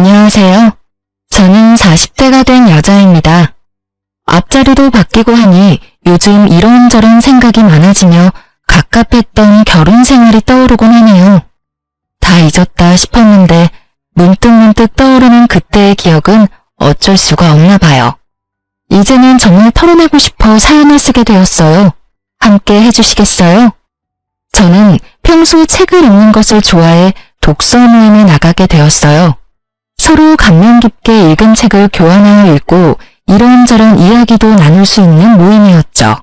안녕하세요. 저는 40대가 된 여자입니다. 앞자리도 바뀌고 하니 요즘 이런저런 생각이 많아지며 갑갑했던 결혼 생활이 떠오르곤 하네요. 다 잊었다 싶었는데 문득문득 떠오르는 그때의 기억은 어쩔 수가 없나 봐요. 이제는 정말 털어내고 싶어 사연을 쓰게 되었어요. 함께 해주시겠어요? 저는 평소 책을 읽는 것을 좋아해 독서 모임에 나가게 되었어요. 서로 감명 깊게 읽은 책을 교환하여 읽고 이런저런 이야기도 나눌 수 있는 모임이었죠.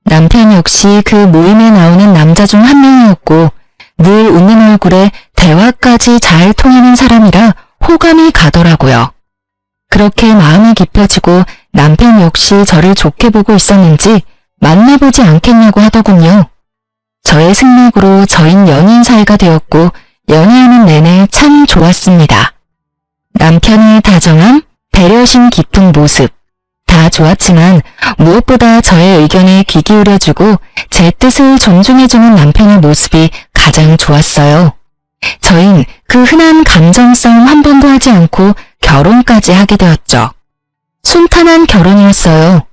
남편 역시 그 모임에 나오는 남자 중 한 명이었고 늘 웃는 얼굴에 대화까지 잘 통하는 사람이라 호감이 가더라고요. 그렇게 마음이 깊어지고 남편 역시 저를 좋게 보고 있었는지 만나보지 않겠냐고 하더군요. 저의 승낙으로 저흰 연인 사이가 되었고 연애하는 내내 참 좋았습니다. 남편의 다정함, 배려심 깊은 모습 다 좋았지만 무엇보다 저의 의견에 귀 기울여주고 제 뜻을 존중해주는 남편의 모습이 가장 좋았어요. 저흰 그 흔한 감정 싸움 한 번도 하지 않고 결혼까지 하게 되었죠. 순탄한 결혼이었어요.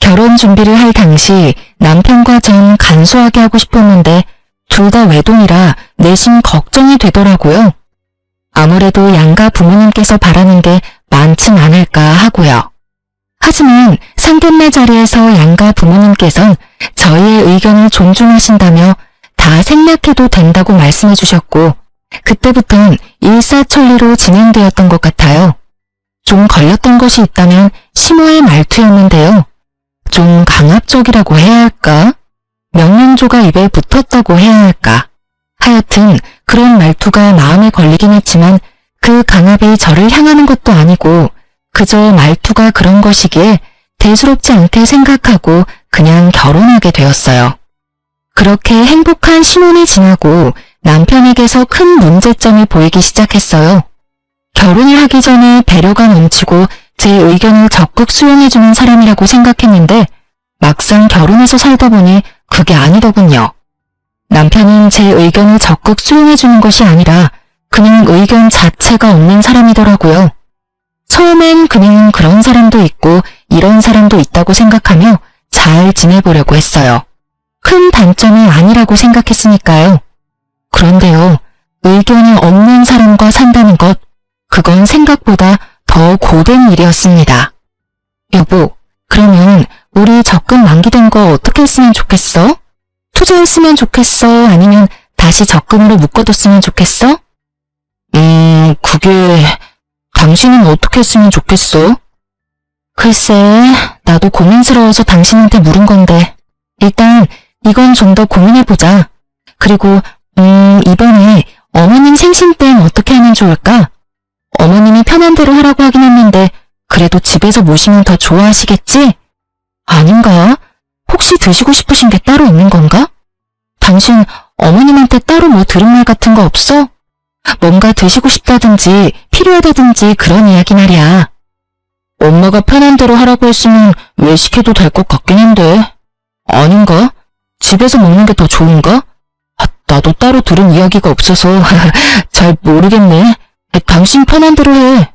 결혼 준비를 할 당시 남편과 전 간소하게 하고 싶었는데 둘 다 외동이라 내심 걱정이 되더라고요. 아무래도 양가 부모님께서 바라는 게 많진 않을까 하고요. 하지만 상견례 자리에서 양가 부모님께선 저희의 의견을 존중하신다며 다 생략해도 된다고 말씀해 주셨고 그때부턴 일사천리로 진행되었던 것 같아요. 좀 걸렸던 것이 있다면 시모의 말투였는데요. 좀 강압적이라고 해야 할까? 명령조가 입에 붙었다고 해야 할까? 하여튼 그런 말투가 마음에 걸리긴 했지만 그 강압이 저를 향하는 것도 아니고 그저 말투가 그런 것이기에 대수롭지 않게 생각하고 그냥 결혼하게 되었어요. 그렇게 행복한 신혼이 지나고 남편에게서 큰 문제점이 보이기 시작했어요. 결혼을 하기 전에 배려가 넘치고 제 의견을 적극 수용해주는 사람이라고 생각했는데 막상 결혼해서 살다 보니 그게 아니더군요. 남편은 제 의견을 적극 수용해주는 것이 아니라 그냥 의견 자체가 없는 사람이더라고요. 처음엔 그냥 그런 사람도 있고 이런 사람도 있다고 생각하며 잘 지내보려고 했어요. 큰 단점이 아니라고 생각했으니까요. 그런데요, 의견이 없는 사람과 산다는 것, 그건 생각보다 더 고된 일이었습니다. 여보, 그러면 우리 적금 만기된 거 어떻게 했으면 좋겠어? 투자했으면 좋겠어? 아니면 다시 적금으로 묶어뒀으면 좋겠어? 그게... 당신은 어떻게 했으면 좋겠어? 글쎄, 나도 고민스러워서 당신한테 물은 건데 일단 이건 좀 더 고민해보자. 그리고 이번에 어머님 생신 땐 어떻게 하면 좋을까? 어머님이 편한 대로 하라고 하긴 했는데 그래도 집에서 모시면 더 좋아하시겠지? 아닌가? 혹시 드시고 싶으신 게 따로 있는 건가? 당신 어머님한테 따로 뭐 들은 말 같은 거 없어? 뭔가 드시고 싶다든지 필요하다든지 그런 이야기 말이야. 엄마가 편한 대로 하라고 했으면 왜 시켜도 될 것 같긴 한데. 아닌가? 집에서 먹는 게 더 좋은가? 나도 따로 들은 이야기가 없어서 잘 모르겠네. 당신 편한 대로 해.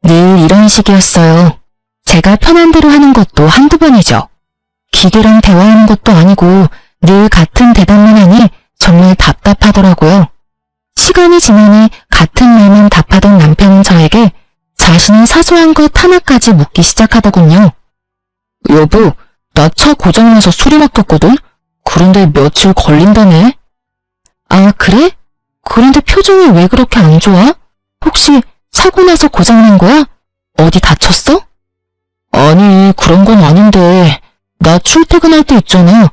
늘 이런 식이었어요. 제가 편한 대로 하는 것도 한두 번이죠. 기계랑 대화하는 것도 아니고 늘 같은 대답만 하니 정말 답답하더라고요. 시간이 지나니 같은 말만 답하던 남편은 저에게 자신의 사소한 것 하나까지 묻기 시작하더군요. 여보, 나 차 고장나서 수리 맡겼거든? 그런데 며칠 걸린다네? 아, 그래? 그런데 표정이 왜 그렇게 안 좋아? 혹시 사고 나서 고장난 거야? 어디 다쳤어? 아니, 그런 건 아닌데 나 출퇴근할 때 있잖아.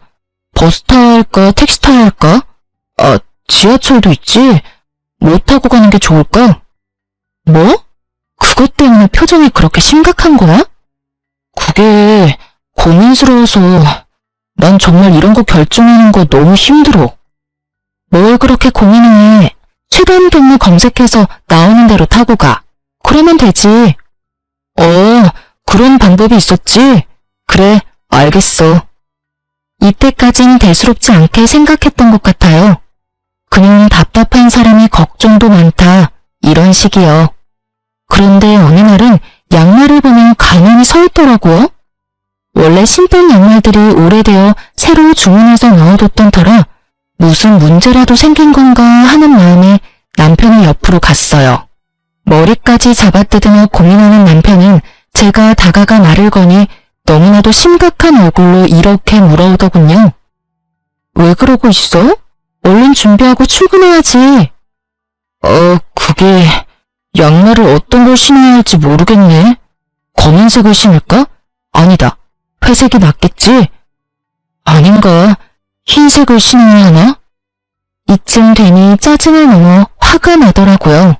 버스 타야 할까, 택시 타야 할까? 지하철도 있지? 뭐 타고 가는 게 좋을까? 뭐? 그것 때문에 표정이 그렇게 심각한 거야? 그게 고민스러워서 난 정말 이런 거 결정하는 거 너무 힘들어. 뭘 그렇게 고민해? 최단 경로 검색해서 나오는 대로 타고 가. 그러면 되지. 그런 방법이 있었지? 그래, 알겠어. 이때까진 대수롭지 않게 생각했던 것 같아요. 그냥 답답한 사람이 걱정도 많다, 이런 식이요. 그런데 어느 날은 양말을 보면 가만히 서 있더라고요. 원래 신던 양말들이 오래되어 새로 주문해서 넣어뒀던 터라 무슨 문제라도 생긴 건가 하는 마음에 남편의 옆으로 갔어요. 머리까지 잡아뜯으며 고민하는 남편은 제가 다가가 말을 거니 너무나도 심각한 얼굴로 이렇게 물어오더군요. 왜 그러고 있어? 얼른 준비하고 출근해야지. 그게 양말을 어떤 걸 신어야 할지 모르겠네. 검은색을 신을까? 아니다. 회색이 낫겠지? 아닌가? 흰색을 신어야 하나? 이쯤 되니 짜증을 넘어 화가 나더라고요.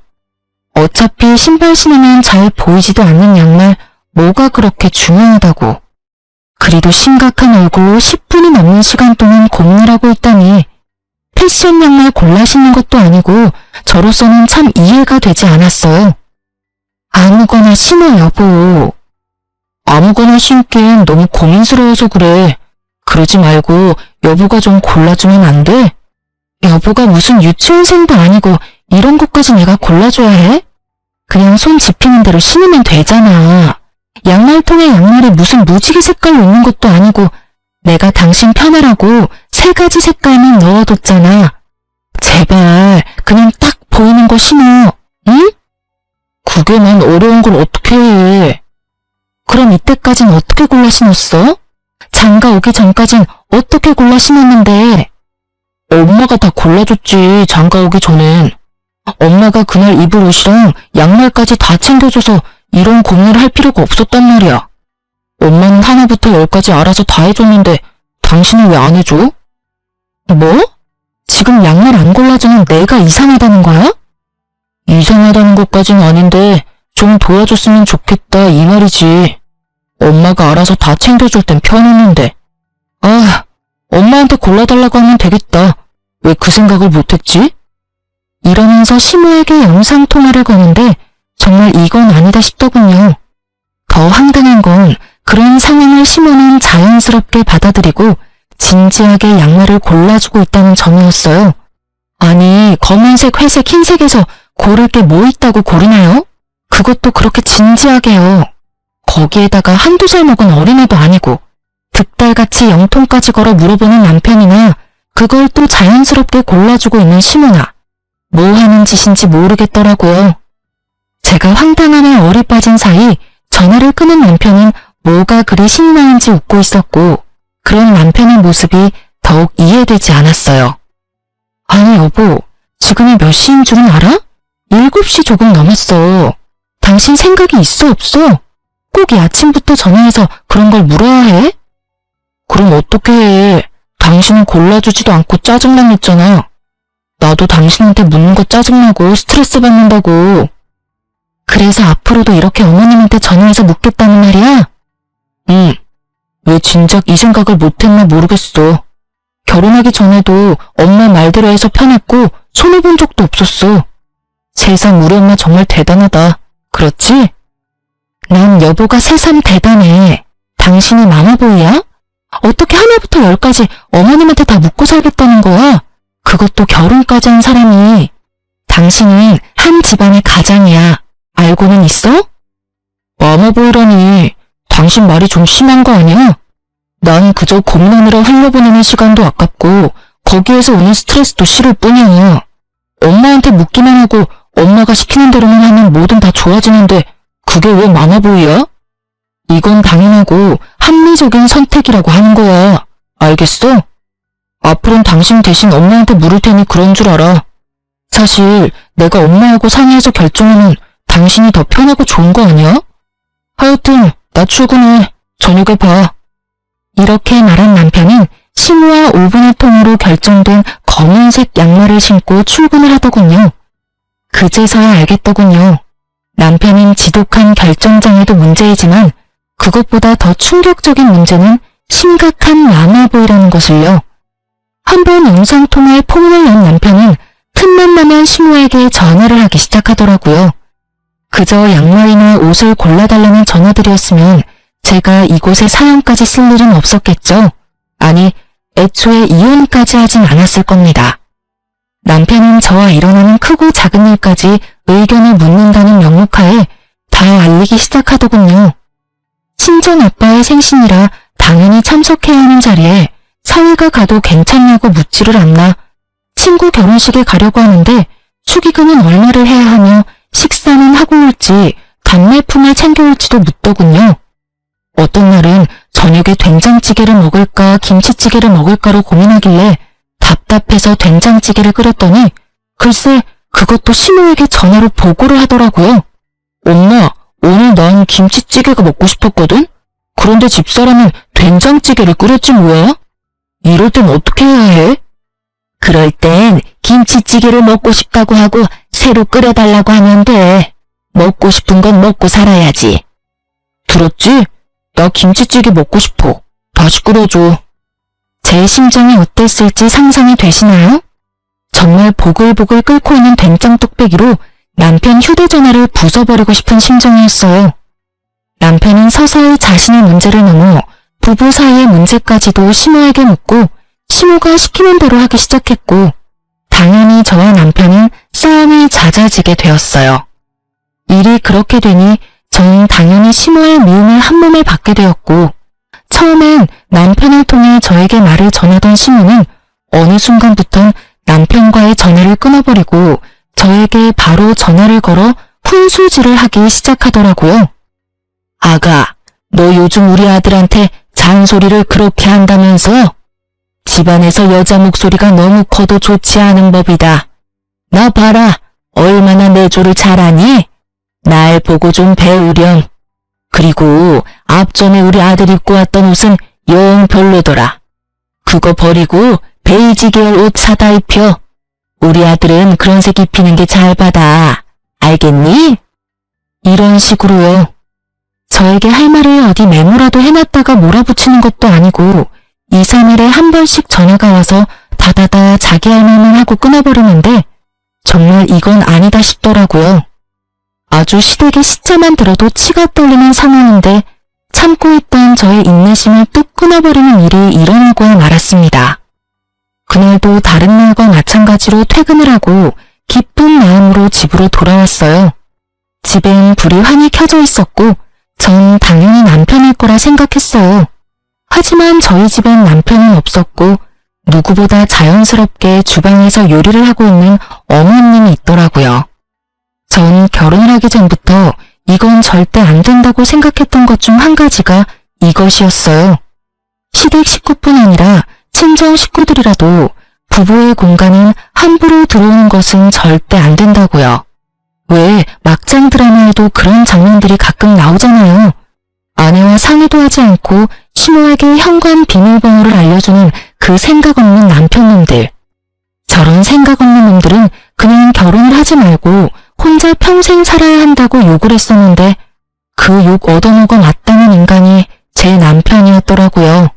어차피 신발 신으면 잘 보이지도 않는 양말 뭐가 그렇게 중요하다고. 그리도 심각한 얼굴로 10분이 넘는 시간 동안 고민을 하고 있다니 패션 양말 골라 신는 것도 아니고 저로서는 참 이해가 되지 않았어요. 아무거나 신어 여보. 아무거나 신기엔 너무 고민스러워서 그래. 그러지 말고 여보가 좀 골라주면 안 돼? 여보가 무슨 유치원생도 아니고 이런 것까지 내가 골라줘야 해? 그냥 손 집히는 대로 신으면 되잖아. 양말통에 양말이 무슨 무지개 색깔로 있는 것도 아니고 내가 당신 편하라고 3가지 색깔만 넣어뒀잖아. 제발 그냥 딱 보이는 거 신어. 응? 그게 난 어려운 걸 어떻게 해. 그럼 이때까진 어떻게 골라 신었어? 장가 오기 전까진 어떻게 골라 신었는데? 엄마가 다 골라줬지, 장가 오기 전엔. 엄마가 그날 입을 옷이랑 양말까지 다 챙겨줘서 이런 고민을 할 필요가 없었단 말이야. 엄마는 하나부터 10까지 알아서 다 해줬는데 당신은 왜 안 해줘? 뭐? 지금 양말 안 골라주는 내가 이상하다는 거야? 이상하다는 것까진 아닌데 좀 도와줬으면 좋겠다 이 말이지. 엄마가 알아서 다 챙겨줄 땐 편했는데. 엄마한테 골라달라고 하면 되겠다. 왜 그 생각을 못했지? 이러면서 시모에게 영상통화를 거는데 정말 이건 아니다 싶더군요. 더 황당한 건 그런 상황을 시모는 자연스럽게 받아들이고 진지하게 양말을 골라주고 있다는 점이었어요. 아니, 검은색, 회색, 흰색에서 고를 게 뭐 있다고 고르나요? 그것도 그렇게 진지하게요. 거기에다가 한두 살 먹은 어린애도 아니고 득달같이 영통까지 걸어 물어보는 남편이나 그걸 또 자연스럽게 골라주고 있는 시모나 뭐 하는 짓인지 모르겠더라고요. 제가 황당함에 얼이 빠진 사이 전화를 끊은 남편은 뭐가 그리 신이 나는지 웃고 있었고 그런 남편의 모습이 더욱 이해되지 않았어요. 아니 여보, 지금이 몇 시인 줄은 알아? 7시 조금 넘었어. 당신 생각이 있어 없어? 꼭 이 아침부터 전화해서 그런 걸 물어야 해? 그럼 어떻게 해? 당신은 골라주지도 않고 짜증만 냈잖아. 나도 당신한테 묻는 거 짜증나고 스트레스 받는다고. 그래서 앞으로도 이렇게 어머님한테 전화해서 묻겠다는 말이야? 응. 왜 진작 이 생각을 못했나 모르겠어. 결혼하기 전에도 엄마 말대로 해서 편했고 손해본 적도 없었어. 세상 우리 엄마 정말 대단하다. 그렇지? 난 여보가 새삼 대단해. 당신이 마마보이야? 어떻게 하나부터 10까지 어머님한테 다 묻고 살겠다는 거야? 그것도 결혼까지 한 사람이. 당신은 한 집안의 가장이야. 알고는 있어? 마마보이라니. 당신 말이 좀 심한 거 아니야? 난 그저 고민하느라 흘려보내는 시간도 아깝고 거기에서 오는 스트레스도 싫을 뿐이야. 엄마한테 묻기만 하고 엄마가 시키는 대로만 하면 뭐든 다 좋아지는데 그게 왜 마마보이야? 이건 당연하고 합리적인 선택이라고 하는 거야. 알겠어? 앞으로는 당신 대신 엄마한테 물을 테니 그런 줄 알아. 사실 내가 엄마하고 상의해서 결정하면 당신이 더 편하고 좋은 거 아니야? 하여튼 나 출근해. 저녁에 봐. 이렇게 말한 남편은 시모와 5분의 통으로 결정된 검은색 양말을 신고 출근을 하더군요. 그제서야 알겠더군요. 남편은 지독한 결정장애도 문제이지만 그것보다 더 충격적인 문제는 심각한 마마보이라는 것을요. 한번 영상통화에 포문을 연 남편은 틈만 나면 시모에게 전화를 하기 시작하더라고요. 그저 양말이나 옷을 골라달라는 전화들이었으면 제가 이곳에 사연까지 쓸 일은 없었겠죠. 아니, 애초에 이혼까지 하진 않았을 겁니다. 남편은 저와 일어나는 크고 작은 일까지 의견을 묻는다는 명목하에 모이기 시작하더군요. 친정 아빠의 생신이라 당연히 참석해야 하는 자리에 사위가 가도 괜찮냐고 묻지를 않나 친구 결혼식에 가려고 하는데 축의금은 얼마를 해야 하며 식사는 하고 올지 답례품을 챙겨올지도 묻더군요. 어떤 날은 저녁에 된장찌개를 먹을까 김치찌개를 먹을까로 고민하길래 답답해서 된장찌개를 끓였더니 글쎄 그것도 시모에게 전화로 보고를 하더라고요. 엄마, 오늘 난 김치찌개가 먹고 싶었거든? 그런데 집사람은 된장찌개를 끓였지 뭐야? 이럴 땐 어떻게 해야 해? 그럴 땐 김치찌개를 먹고 싶다고 하고 새로 끓여달라고 하면 돼. 먹고 싶은 건 먹고 살아야지. 들었지? 나 김치찌개 먹고 싶어. 다시 끓여줘. 제 심정이 어땠을지 상상이 되시나요? 정말 보글보글 끓고 있는 된장 뚝배기로 남편 휴대전화를 부숴버리고 싶은 심정이었어요. 남편은 서서히 자신의 문제를 넘어 부부 사이의 문제까지도 시모에게 묻고 시모가 시키는 대로 하기 시작했고 당연히 저와 남편은 싸움이 잦아지게 되었어요. 일이 그렇게 되니 전 당연히 시모의 미움을 한몸에 받게 되었고 처음엔 남편을 통해 저에게 말을 전하던 시모는 어느 순간부턴 남편과의 전화를 끊어버리고 저에게 바로 전화를 걸어 훈수질을 하기 시작하더라고요. 아가, 너 요즘 우리 아들한테 잔소리를 그렇게 한다면서? 집안에서 여자 목소리가 너무 커도 좋지 않은 법이다. 나 봐라, 얼마나 내조를 잘하니? 날 보고 좀 배우렴. 그리고 앞전에 우리 아들 입고 왔던 옷은 영 별로더라. 그거 버리고 베이지 계열 옷 사다 입혀. 우리 아들은 그런 색 입히는 게 잘 받아. 알겠니? 이런 식으로요. 저에게 할 말을 어디 메모라도 해놨다가 몰아붙이는 것도 아니고 2, 3일에 한 번씩 전화가 와서 다다다 자기 할 말만 하고 끊어버리는데 정말 이건 아니다 싶더라고요. 아주 시댁의 시자만 들어도 치가 떨리는 상황인데 참고 있던 저의 인내심을 뚝 끊어버리는 일이 일어나고 말았습니다. 그날도 다른 날과 마찬가지로 퇴근을 하고 기쁜 마음으로 집으로 돌아왔어요. 집엔 불이 환히 켜져 있었고 전 당연히 남편일 거라 생각했어요. 하지만 저희 집엔 남편은 없었고 누구보다 자연스럽게 주방에서 요리를 하고 있는 어머님이 있더라고요. 전 결혼을 하기 전부터 이건 절대 안 된다고 생각했던 것 중 한 가지가 이것이었어요. 시댁 식구뿐 아니라 친정 식구들이라도 부부의 공간은 함부로 들어오는 것은 절대 안 된다고요. 왜 막장 드라마에도 그런 장면들이 가끔 나오잖아요. 아내와 상의도 하지 않고 시모에게 현관 비밀번호를 알려주는 그 생각 없는 남편놈들. 저런 생각 없는 놈들은 그냥 결혼을 하지 말고 혼자 평생 살아야 한다고 욕을 했었는데 그 욕 얻어먹어 마땅한 인간이 제 남편이었더라고요.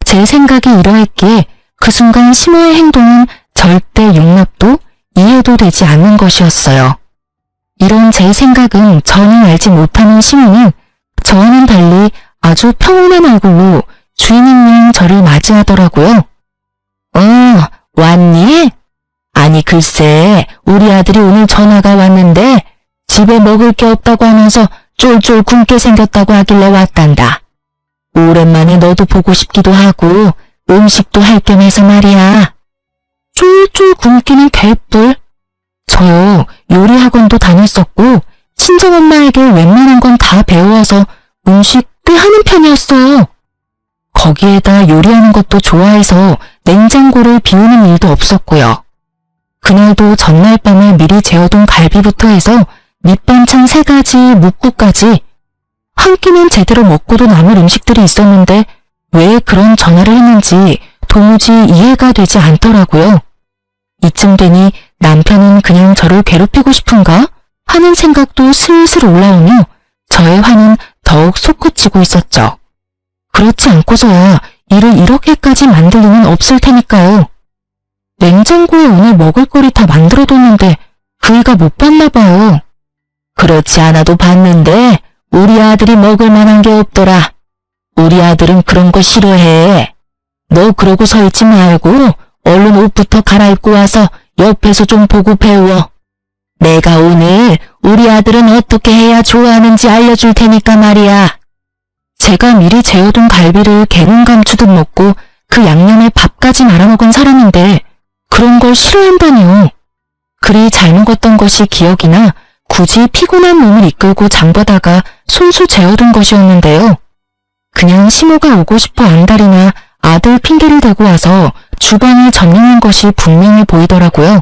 제 생각이 이러했기에 그 순간 시모의 행동은 절대 용납도 이해도 되지 않는 것이었어요. 이런 제 생각은 전혀 알지 못하는 시모는 저와는 달리 아주 평온한 얼굴로 주인인양 저를 맞이하더라고요. 왔니? 아니 글쎄 우리 아들이 오늘 전화가 왔는데 집에 먹을 게 없다고 하면서 쫄쫄 굶게 생겼다고 하길래 왔단다. 오랜만에 너도 보고 싶기도 하고 음식도 할 겸 해서 말이야. 쫄쫄 굶기는 개뿔. 저요 요리 학원도 다녔었고 친정엄마에게 웬만한 건 다 배워서 음식 꽤 하는 편이었어요. 거기에다 요리하는 것도 좋아해서 냉장고를 비우는 일도 없었고요. 그날도 전날 밤에 미리 재워둔 갈비부터 해서 밑반찬 3가지, 묵국까지 한 끼는 제대로 먹고도 남을 음식들이 있었는데 왜 그런 전화를 했는지 도무지 이해가 되지 않더라고요. 이쯤 되니 남편은 그냥 저를 괴롭히고 싶은가 하는 생각도 슬슬 올라오며 저의 화는 더욱 솟구치고 있었죠. 그렇지 않고서야 일을 이렇게까지 만들 리는 없을 테니까요. 냉장고에 오늘 먹을거리 다 만들어뒀는데 그이가 못 봤나 봐요. 그렇지 않아도 봤는데 우리 아들이 먹을 만한 게 없더라. 우리 아들은 그런 거 싫어해. 너 그러고 서 있지 말고 얼른 옷부터 갈아입고 와서 옆에서 좀 보고 배워. 내가 오늘 우리 아들은 어떻게 해야 좋아하는지 알려줄 테니까 말이야. 제가 미리 재워둔 갈비를 개눈 감추듯 먹고 그 양념에 밥까지 말아먹은 사람인데 그런 걸 싫어한다니요. 그리 잘 먹었던 것이 기억이 나 굳이 피곤한 몸을 이끌고 장보다가 손수 재워둔 것이었는데요. 그냥 시모가 오고 싶어 안달이나 아들 핑계를 대고 와서 주방을 점령한 것이 분명해 보이더라고요.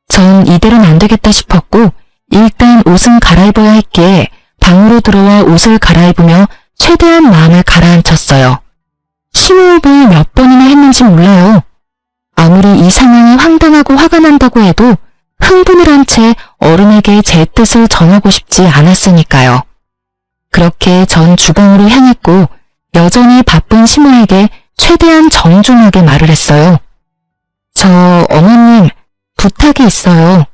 전 이대로는 안 되겠다 싶었고 일단 옷은 갈아입어야 했기에 방으로 들어와 옷을 갈아입으며 최대한 마음을 가라앉혔어요. 심호흡을 몇 번이나 했는지 몰라요. 아무리 이 상황이 황당하고 화가 난다고 해도 흥분을 한 채 어른에게 제 뜻을 전하고 싶지 않았으니까요. 그렇게 전 주방으로 향했고 여전히 바쁜 시모에게 최대한 정중하게 말을 했어요. 저 어머님 부탁이 있어요.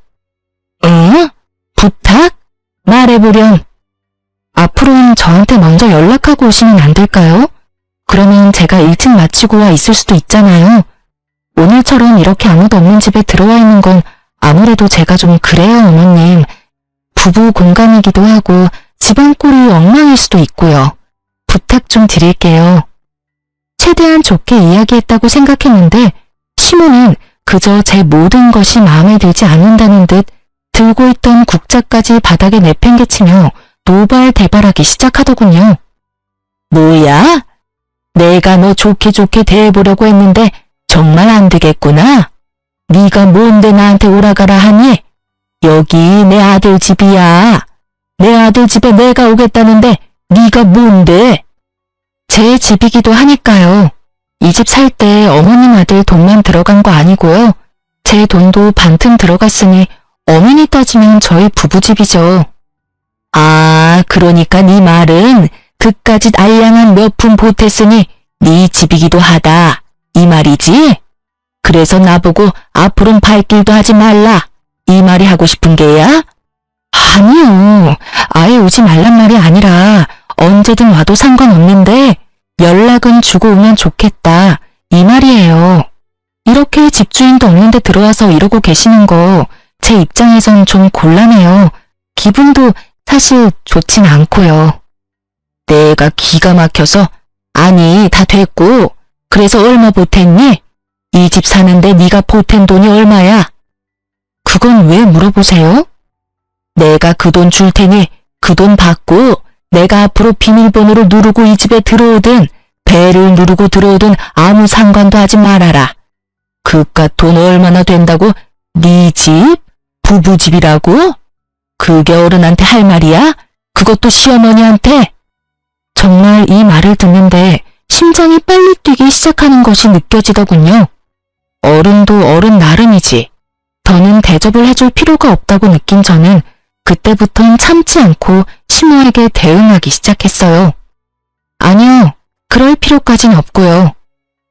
응? 부탁? 말해보렴. 앞으로는 저한테 먼저 연락하고 오시면 안 될까요? 그러면 제가 일찍 마치고 와 있을 수도 있잖아요. 오늘처럼 이렇게 아무도 없는 집에 들어와 있는 건 아무래도 제가 좀 그래요, 어머님. 부부 공간이기도 하고 집안 꼴이 엉망일 수도 있고요. 부탁 좀 드릴게요. 최대한 좋게 이야기했다고 생각했는데 시모는 그저 제 모든 것이 마음에 들지 않는다는 듯 들고 있던 국자까지 바닥에 내팽개치며 노발대발하기 시작하더군요. 뭐야? 내가 너 좋게 대해보려고 했는데 정말 안 되겠구나. 네가 뭔데 나한테 오라가라 하니? 여기 내 아들 집이야. 내 아들 집에 내가 오겠다는데 네가 뭔데? 제 집이기도 하니까요. 이 집 살 때 어머님 아들 돈만 들어간 거 아니고요. 제 돈도 반틈 들어갔으니 엄연히 따지면 저희 부부집이죠. 아, 그러니까 네 말은 그까짓 알량한 몇 푼 보탰으니 네 집이기도 하다. 이 말이지? 그래서 나보고 앞으로는 발길도 하지 말라. 이 말이 하고 싶은 게야? 아니요. 아예 오지 말란 말이 아니라 언제든 와도 상관없는데 연락은 주고 오면 좋겠다. 이 말이에요. 이렇게 집주인도 없는데 들어와서 이러고 계시는 거 제 입장에선 좀 곤란해요. 기분도 사실 좋진 않고요. 내가 기가 막혀서 아니 다 됐고 그래서 얼마 보탰니? 이 집 사는데 네가 보탠 돈이 얼마야? 그건 왜 물어보세요? 내가 그 돈 줄 테니 그 돈 받고 내가 앞으로 비밀번호를 누르고 이 집에 들어오든 배를 누르고 들어오든 아무 상관도 하지 말아라. 그깟 돈 얼마나 된다고? 네 집? 부부집이라고? 그게 어른한테 할 말이야? 그것도 시어머니한테? 정말 이 말을 듣는데 심장이 빨리 뛰기 시작하는 것이 느껴지더군요. 어른도 어른 나름이지. 더는 대접을 해줄 필요가 없다고 느낀 저는 그때부턴 참지 않고 시모에게 대응하기 시작했어요. 아니요, 그럴 필요까진 없고요.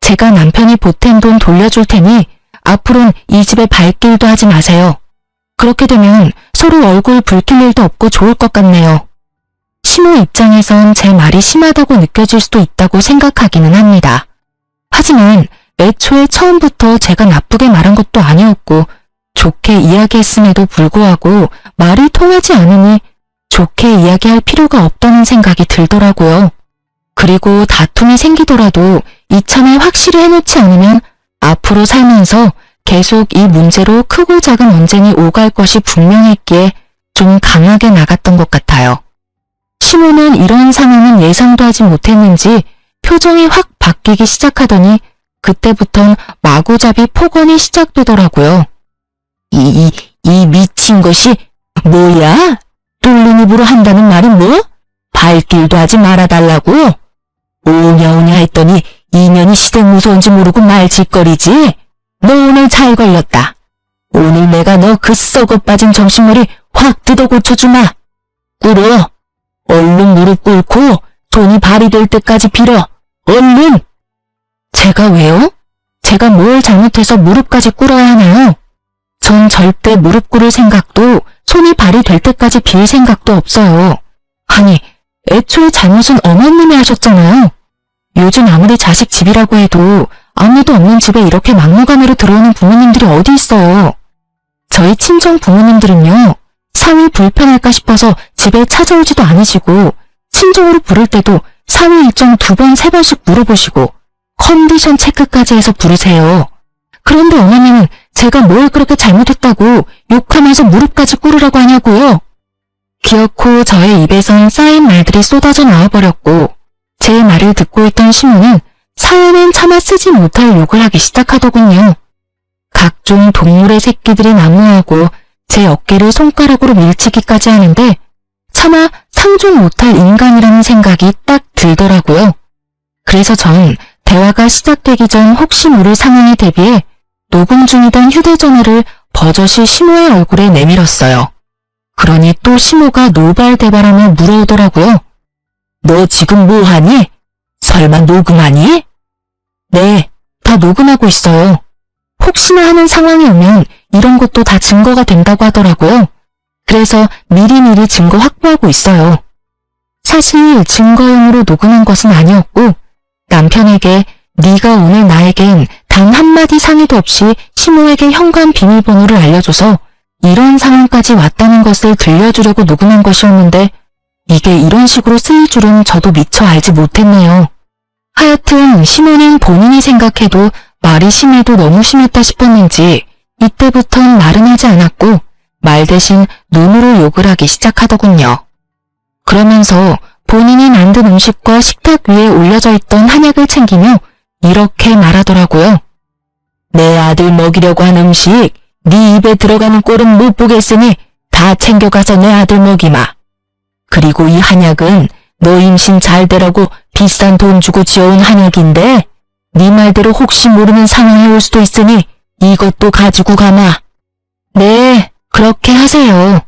제가 남편이 보탠 돈 돌려줄 테니 앞으론 이 집에 발길도 하지 마세요. 그렇게 되면 서로 얼굴 붉힐 일도 없고 좋을 것 같네요. 시모 입장에선 제 말이 심하다고 느껴질 수도 있다고 생각하기는 합니다. 하지만 애초에 처음부터 제가 나쁘게 말한 것도 아니었고 좋게 이야기했음에도 불구하고 말이 통하지 않으니 좋게 이야기할 필요가 없다는 생각이 들더라고요. 그리고 다툼이 생기더라도 이참에 확실히 해놓지 않으면 앞으로 살면서 계속 이 문제로 크고 작은 언쟁이 오갈 것이 분명했기에 좀 강하게 나갔던 것 같아요. 시모는 이런 상황은 예상도 하지 못했는지 표정이 확 바뀌기 시작하더니 그때부턴 마구잡이 폭언이 시작되더라고요. 이 미친 것이 뭐야? 뚫린 입으로 한다는 말이 뭐? 발길도 하지 말아달라고? 오냐오냐 했더니 이년이 시댁 무서운지 모르고 말짓거리지? 너 오늘 잘 걸렸다. 오늘 내가 너 그 썩어 빠진 정신머리 확 뜯어 고쳐주마. 꿇어. 얼른 무릎 꿇고 손이 발이 될 때까지 빌어. 얼른! 제가 왜요? 제가 뭘 잘못해서 무릎까지 꿇어야 하나요? 전 절대 무릎 꿇을 생각도 손이 발이 될 때까지 빌 생각도 없어요. 아니, 애초에 잘못은 어머님이 하셨잖아요. 요즘 아무리 자식 집이라고 해도 아무도 없는 집에 이렇게 막무가내로 들어오는 부모님들이 어디 있어요. 저희 친정 부모님들은요, 사위 불편할까 싶어서 집에 찾아오지도 않으시고, 친정으로 부를 때도 사위 일정 2번, 3번씩 물어보시고, 컨디션 체크까지 해서 부르세요. 그런데 어머님은 제가 뭘 그렇게 잘못했다고 욕하면서 무릎까지 꿇으라고 하냐고요. 기어코 저의 입에선 쌓인 말들이 쏟아져 나와버렸고, 제 말을 듣고 있던 시모는 사연은 차마 쓰지 못할 욕을 하기 시작하더군요. 각종 동물의 새끼들이 난무하고 제 어깨를 손가락으로 밀치기까지 하는데 차마 상종 못할 인간이라는 생각이 딱 들더라고요. 그래서 전 대화가 시작되기 전 혹시 모를 상황에 대비해 녹음 중이던 휴대전화를 버젓이 시모의 얼굴에 내밀었어요. 그러니 또 시모가 노발대발하며 물어오더라고요. 너 지금 뭐하니? 설마 녹음하니? 네, 다 녹음하고 있어요. 혹시나 하는 상황이 오면 이런 것도 다 증거가 된다고 하더라고요. 그래서 미리미리 증거 확보하고 있어요. 사실 증거용으로 녹음한 것은 아니었고 남편에게 네가 오늘 나에겐 단 한마디 상의도 없이 시모에게 현관 비밀번호를 알려줘서 이런 상황까지 왔다는 것을 들려주려고 녹음한 것이었는데 이게 이런 식으로 쓰일 줄은 저도 미처 알지 못했네요. 하여튼 시모는 본인이 생각해도 말이 심해도 너무 심했다 싶었는지 이때부턴 말은 하지 않았고 말 대신 눈으로 욕을 하기 시작하더군요. 그러면서 본인이 만든 음식과 식탁 위에 올려져 있던 한약을 챙기며 이렇게 말하더라고요. 내 아들 먹이려고 한 음식 네 입에 들어가는 꼴은 못 보겠으니 다 챙겨가서 내 아들 먹이마. 그리고 이 한약은 너 임신 잘 되라고 비싼 돈 주고 지어온 한약인데 네 말대로 혹시 모르는 상황이 올 수도 있으니 이것도 가지고 가마. 네, 그렇게 하세요.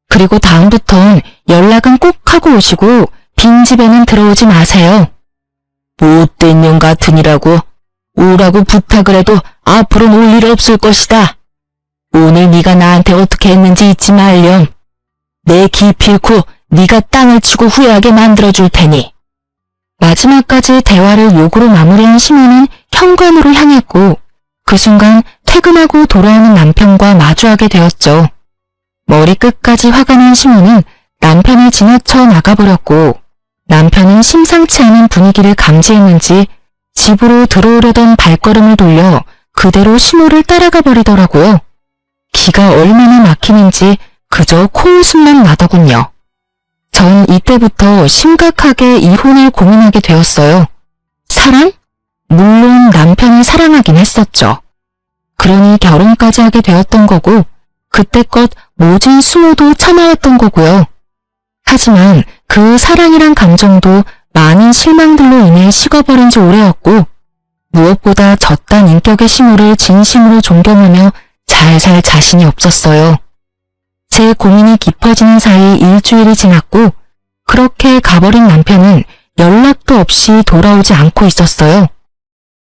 그리고 다음부턴 연락은 꼭 하고 오시고 빈집에는 들어오지 마세요. 못된 년 같으니라고 오라고 부탁을 해도 앞으로는 올 일 없을 것이다. 오늘 네가 나한테 어떻게 했는지 잊지 말렴. 내 기필코 네가 땅을 치고 후회하게 만들어줄 테니. 마지막까지 대화를 욕으로 마무리한 시모는 현관으로 향했고 그 순간 퇴근하고 돌아오는 남편과 마주하게 되었죠. 머리끝까지 화가 난 시모는 남편을 지나쳐 나가버렸고 남편은 심상치 않은 분위기를 감지했는지 집으로 들어오려던 발걸음을 돌려 그대로 시모를 따라가 버리더라고요. 기가 얼마나 막히는지 그저 코웃음만 나더군요. 전 이때부터 심각하게 이혼을 고민하게 되었어요. 사랑? 물론 남편을 사랑하긴 했었죠. 그러니 결혼까지 하게 되었던 거고 그때껏 모진 수모도 참아왔던 거고요. 하지만 그 사랑이란 감정도 많은 실망들로 인해 식어버린 지 오래였고 무엇보다 저딴 인격의 시모를 진심으로 존경하며 잘 살 자신이 없었어요. 제 고민이 깊어지는 사이 일주일이 지났고 그렇게 가버린 남편은 연락도 없이 돌아오지 않고 있었어요.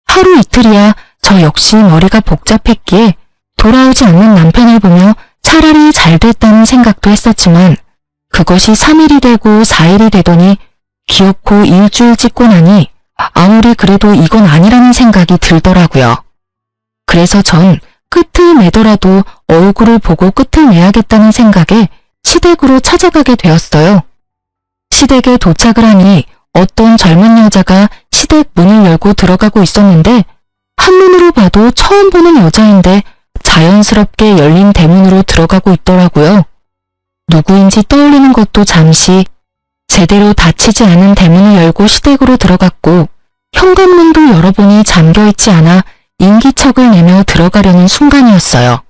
하루 이틀이야 저 역시 머리가 복잡했기에 돌아오지 않는 남편을 보며 차라리 잘 됐다는 생각도 했었지만 그것이 3일이 되고 4일이 되더니 기어코 일주일 찍고 나니 아무리 그래도 이건 아니라는 생각이 들더라고요. 그래서 전 끝을 내더라도 얼굴을 보고 끝을 내야겠다는 생각에 시댁으로 찾아가게 되었어요. 시댁에 도착을 하니 어떤 젊은 여자가 시댁 문을 열고 들어가고 있었는데 한눈으로 봐도 처음 보는 여자인데 자연스럽게 열린 대문으로 들어가고 있더라고요. 누구인지 떠올리는 것도 잠시 제대로 닫히지 않은 대문을 열고 시댁으로 들어갔고 현관문도 열어보니 잠겨있지 않아 인기척을 내며 들어가려는 순간이었어요.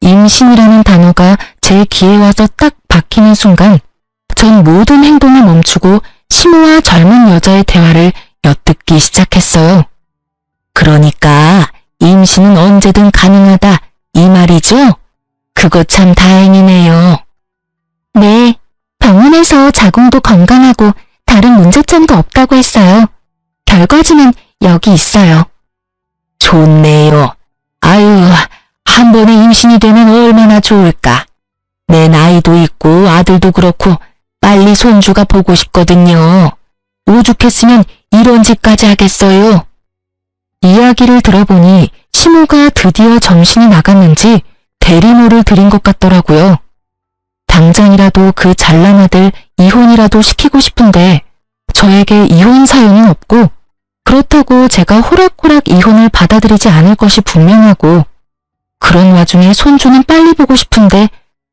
임신이라는 단어가 제 귀에 와서 딱 박히는 순간 전 모든 행동을 멈추고 시모와 젊은 여자의 대화를 엿듣기 시작했어요. 그러니까 임신은 언제든 가능하다 이 말이죠? 그거 참 다행이네요. 네, 병원에서 자궁도 건강하고 다른 문제점도 없다고 했어요. 결과지는 여기 있어요. 좋네요. 아유, 한 번에 임신이 되면 얼마나 좋을까. 내 나이도 있고 아들도 그렇고 빨리 손주가 보고 싶거든요. 오죽했으면 이런 짓까지 하겠어요. 이야기를 들어보니 시모가 드디어 정신이 나갔는지 대리모를 들인 것 같더라고요. 당장이라도 그 잘난 아들 이혼이라도 시키고 싶은데 저에게 이혼 사연은 없고 그렇다고 제가 호락호락 이혼을 받아들이지 않을 것이 분명하고 그런 와중에 손주는 빨리 보고 싶은데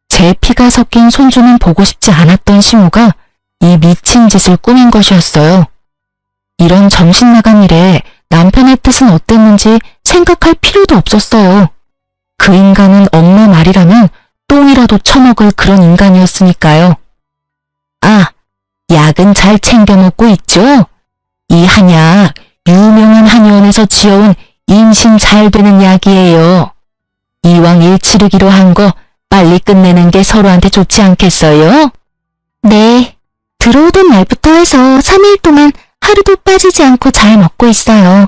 제 피가 섞인 손주는 보고 싶지 않았던 시모가 이 미친 짓을 꾸민 것이었어요. 이런 정신 나간 일에 남편의 뜻은 어땠는지 생각할 필요도 없었어요. 그 인간은 엄마 말이라면 똥이라도 처먹을 그런 인간이었으니까요. 아, 약은 잘 챙겨 먹고 있죠? 이 한약 유명한 한의원에서 지어온 임신 잘 되는 약이에요. 이왕 일 치르기로 한 거 빨리 끝내는 게 서로한테 좋지 않겠어요? 네, 들어오던 날부터 해서 3일 동안 하루도 빠지지 않고 잘 먹고 있어요.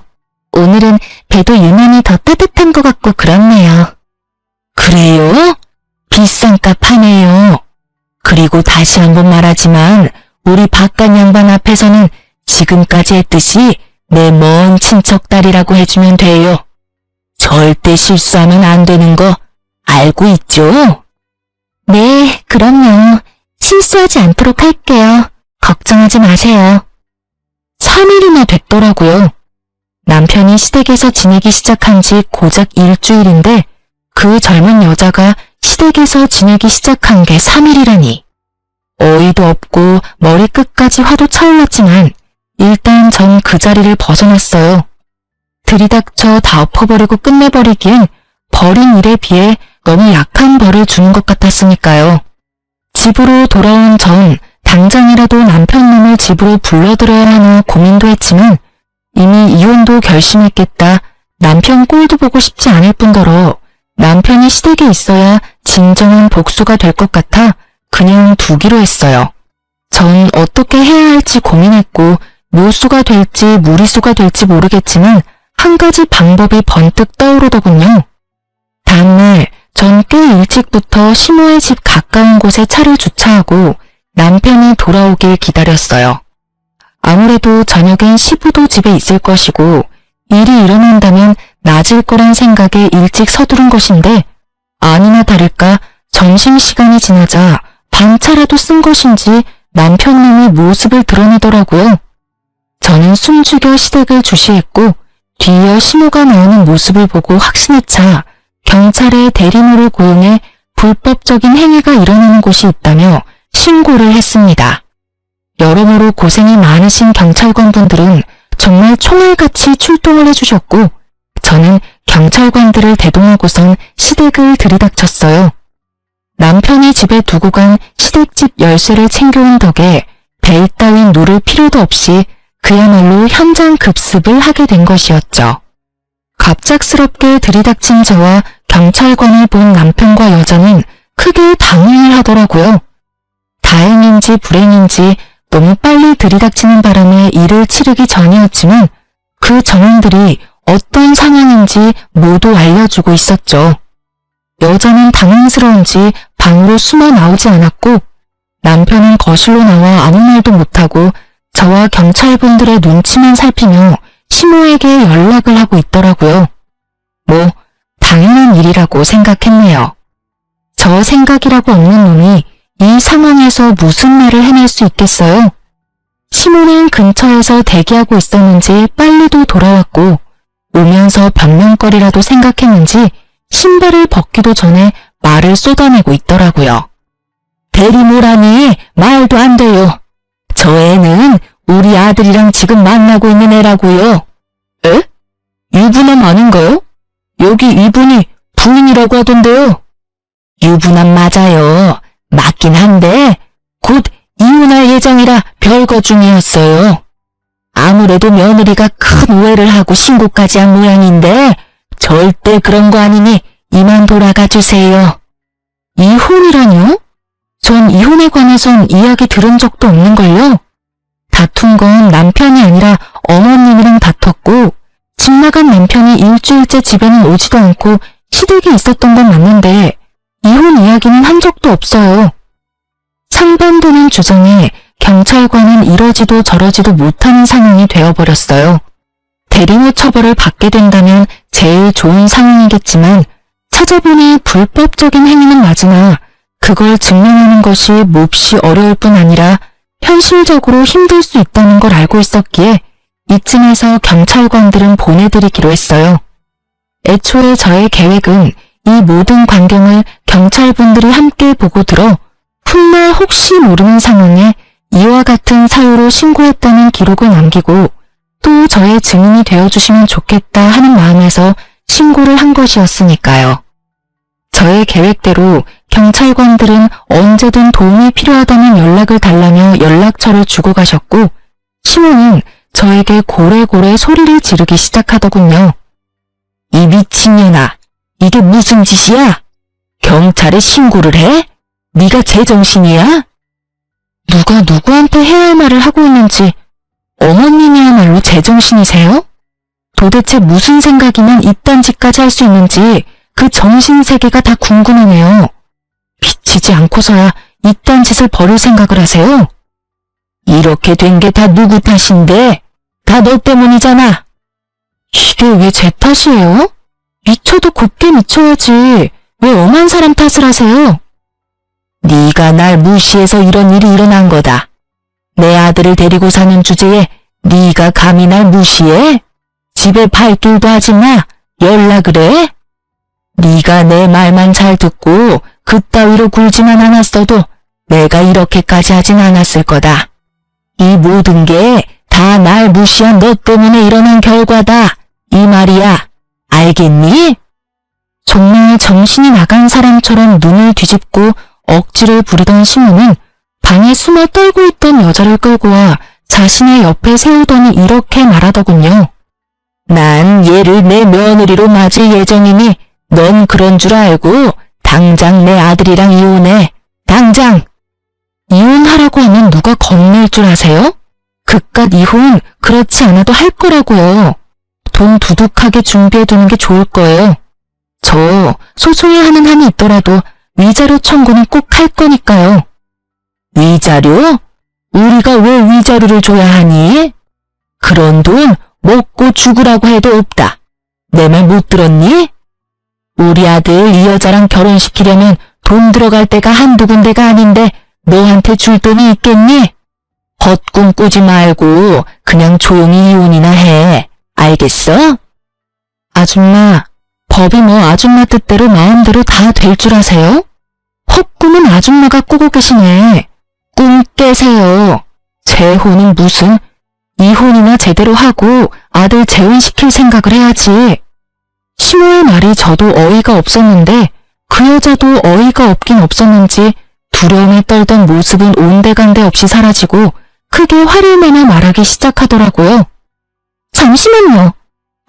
오늘은 배도 유난히 더 따뜻한 것 같고 그렇네요. 그래요? 비싼 값 하네요. 그리고 다시 한번 말하지만 우리 바깥 양반 앞에서는 지금까지 했듯이 내 먼 친척 딸이라고 해주면 돼요. 절대 실수하면 안 되는 거 알고 있죠? 네, 그럼요. 실수하지 않도록 할게요. 걱정하지 마세요. 3일이나 됐더라고요. 남편이 시댁에서 지내기 시작한 지 고작 일주일인데 그 젊은 여자가 시댁에서 지내기 시작한 게 3일이라니. 어이도 없고 머리 끝까지 화도 차올랐지만 일단 전 그 자리를 벗어났어요. 들이닥쳐 다 엎어버리고 끝내버리기엔 벌인 일에 비해 너무 약한 벌을 주는 것 같았으니까요. 집으로 돌아온 전 당장이라도 남편 놈을 집으로 불러들여야 하나 고민도 했지만 이미 이혼도 결심했겠다. 남편 꼴도 보고 싶지 않을 뿐더러 남편이 시댁에 있어야 진정한 복수가 될 것 같아 그냥 두기로 했어요. 전 어떻게 해야 할지 고민했고 묘수가 될지 무리수가 될지 모르겠지만 한 가지 방법이 번뜩 떠오르더군요. 다음날 전 꽤 일찍부터 시모의 집 가까운 곳에 차를 주차하고 남편이 돌아오길 기다렸어요. 아무래도 저녁엔 시부도 집에 있을 것이고 일이 일어난다면 낮을 거란 생각에 일찍 서두른 것인데 아니나 다를까 점심시간이 지나자 반차라도 쓴 것인지 남편놈이 모습을 드러내더라고요. 저는 숨죽여 시댁을 주시했고 뒤이어 시모가 나오는 모습을 보고 확신에 차 경찰에 대리모를 고용해 불법적인 행위가 일어나는 곳이 있다며 신고를 했습니다. 여러모로 고생이 많으신 경찰관분들은 정말 총알같이 출동을 해주셨고 저는 경찰관들을 대동하고선 시댁을 들이닥쳤어요. 남편이 집에 두고 간 시댁집 열쇠를 챙겨온 덕에 벨 따윈 누를 필요도 없이 그야말로 현장 급습을 하게 된 것이었죠. 갑작스럽게 들이닥친 저와 경찰관을 본 남편과 여자는 크게 당황을 하더라고요. 다행인지 불행인지 너무 빨리 들이닥치는 바람에 일을 치르기 전이었지만 그 정황들이 어떤 상황인지 모두 알려주고 있었죠. 여자는 당황스러운지 방으로 숨어 나오지 않았고 남편은 거실로 나와 아무 말도 못하고 저와 경찰분들의 눈치만 살피며 시모에게 연락을 하고 있더라고요. 뭐 당연한 일이라고 생각했네요. 저 생각이라고 없는 놈이 이 상황에서 무슨 말을 해낼 수 있겠어요? 시모는 근처에서 대기하고 있었는지 빨리도 돌아왔고 오면서 변명거리라도 생각했는지 신발을 벗기도 전에 말을 쏟아내고 있더라고요. 대리모라니 말도 안 돼요. 저 애는 우리 아들이랑 지금 만나고 있는 애라고요. 에? 유부남 아닌가요? 여기 이분이 부인이라고 하던데요. 유부남 맞아요. 맞긴 한데 곧 이혼할 예정이라 별거 중이었어요. 아무래도 며느리가 큰 오해를 하고 신고까지 한 모양인데 절대 그런 거 아니니 이만 돌아가 주세요. 이혼이라뇨? 전 이혼에 관해선 이야기 들은 적도 없는걸요. 다툰 건 남편이 아니라 어머님이랑 다퉜고 집 나간 남편이 일주일째 집에는 오지도 않고 시댁에 있었던 건 맞는데 이혼 이야기는 한 적도 없어요. 상반되는 주장에 경찰관은 이러지도 저러지도 못하는 상황이 되어버렸어요. 대리모 처벌을 받게 된다면 제일 좋은 상황이겠지만 찾아보니 불법적인 행위는 맞으나 그걸 증명하는 것이 몹시 어려울 뿐 아니라 현실적으로 힘들 수 있다는 걸 알고 있었기에 이쯤에서 경찰관들은 보내드리기로 했어요. 애초에 저의 계획은 이 모든 광경을 경찰분들이 함께 보고 들어 훗날 혹시 모르는 상황에 이와 같은 사유로 신고했다는 기록을 남기고 또 저의 증인이 되어주시면 좋겠다 하는 마음에서 신고를 한 것이었으니까요. 저의 계획대로 경찰관들은 언제든 도움이 필요하다는 연락을 달라며 연락처를 주고 가셨고 시모는 저에게 고래고래 소리를 지르기 시작하더군요. 이 미친년아, 이게 무슨 짓이야? 경찰에 신고를 해? 네가 제정신이야? 누가 누구한테 해야 할 말을 하고 있는지 어머님이야말로 제정신이세요? 도대체 무슨 생각이면 이딴 짓까지 할 수 있는지 그 정신세계가 다 궁금하네요. 비치지 않고서야 이딴 짓을 벌일 생각을 하세요? 이렇게 된 게 다 누구 탓인데? 다 너 때문이잖아. 이게 왜 제 탓이에요? 미쳐도 곱게 미쳐야지. 왜 엄한 사람 탓을 하세요? 네가 날 무시해서 이런 일이 일어난 거다. 내 아들을 데리고 사는 주제에 네가 감히 날 무시해? 집에 발길도 하지 마. 연락을 해? 네가 내 말만 잘 듣고 그따위로 굴지만 않았어도 내가 이렇게까지 하진 않았을 거다. 이 모든 게 다 날 무시한 너 때문에 일어난 결과다. 이 말이야. 알겠니? 정말 정신이 나간 사람처럼 눈을 뒤집고 억지를 부리던 시모는 방에 숨어 떨고 있던 여자를 끌고 와 자신의 옆에 세우더니 이렇게 말하더군요. 난 얘를 내 며느리로 맞을 예정이니 넌 그런 줄 알고 당장 내 아들이랑 이혼해. 당장! 이혼하라고 하면 누가 겁낼 줄 아세요? 그깟 이혼 그렇지 않아도 할 거라고요. 돈 두둑하게 준비해두는 게 좋을 거예요. 저 소송에 하는 한이 있더라도 위자료 청구는 꼭 할 거니까요. 위자료? 우리가 왜 위자료를 줘야 하니? 그런 돈 먹고 죽으라고 해도 없다. 내 말 못 들었니? 우리 아들 이 여자랑 결혼시키려면 돈 들어갈 데가 한두 군데가 아닌데 너한테 줄 돈이 있겠니? 헛꿈 꾸지 말고 그냥 조용히 이혼이나 해. 알겠어? 아줌마, 법이 뭐 아줌마 뜻대로 마음대로 다 될 줄 아세요? 헛꿈은 아줌마가 꾸고 계시네. 꿈 깨세요. 재혼은 무슨, 이혼이나 제대로 하고 아들 재혼시킬 생각을 해야지. 시모의 말이 저도 어이가 없었는데 그 여자도 어이가 없긴 없었는지 두려움에 떨던 모습은 온데간데 없이 사라지고 크게 화를 내며 말하기 시작하더라고요. 잠시만요.